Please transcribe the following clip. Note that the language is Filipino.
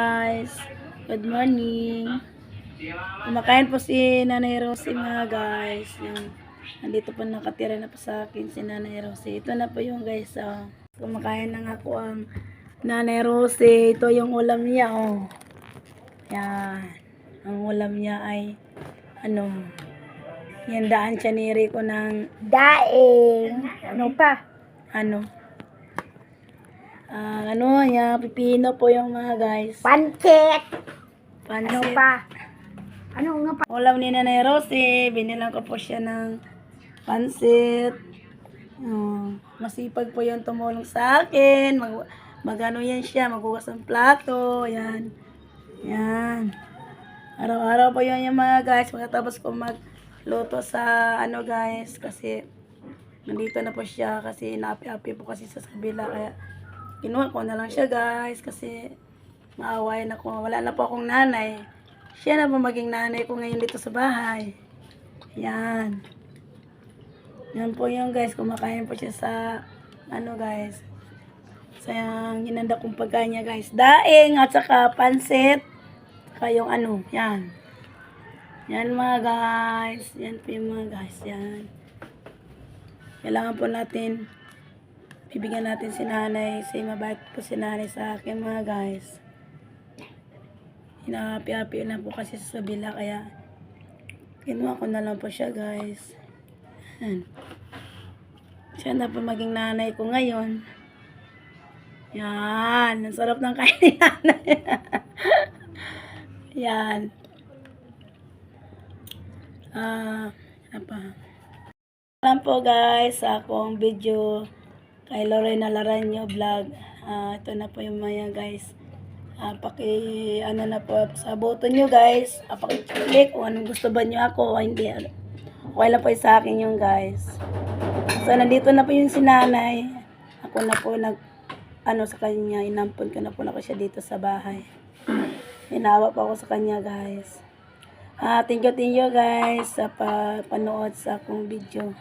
Guys, good morning. Kumakain po si Nanay Rosie mga guys. Nandito po nakatira na po sa akin si Nanay Rosie. Ito na po yung guys. Kumakain na nga po ang Nanay Rosie. Ito yung ulam niya. Oh. Yan. Ang ulam niya ay yan daan siya ni Rico ng Daing. Ano pa? Pipino po yung mga guys. Pancit. Pansit. Ano pa? Ano nga pa? Ulam ni Nanay Rosie, binilang ko po siya ng pansit. Masipag po yung tumulong sa akin. Magano yan siya, maghugas ng plato. Yan. Yan. Araw-araw po yun yung mga guys. Pagkatapos ko magluto sa guys. Kasi nandito na po siya. Kasi naapi-api po kasi sa kabila. Kaya kinuha ko na lang siya guys. Kasi maawayan ako. Wala na po akong nanay. Siya na po maging nanay ko ngayon dito sa bahay. Yan. Yan po yung guys. Kumakain po siya sa guys. Sa ginanda kong pagkain niya guys. Daing at saka pansit. Saka yung yan. Yan mga guys. Yan po yung mga guys. Yan. Kailangan po natin bibigyan natin si nanay. Kasi mabait po si nanay sa akin mga guys. Hinahapi-hapi na po kasi sa bila. Kaya kinuha ko na lang po siya guys. Yan. Siya na po maging nanay ko ngayon. Yan. Ang sarap ng kain ni nanay. Yan. Alam po guys sa akong video kay Lorena Laranyo vlog. Ito na po yung mga guys. Na po sa button nyo guys. Paki-click kung anong gusto ba nyo ako o hindi. Okay lang po sa akin yung guys. So nandito na po yung sinanay. Ako na po sa kanya. Inampon ko na po siya dito sa bahay. Hinawa pa ako sa kanya guys. Thank you guys sa panood sa akong video.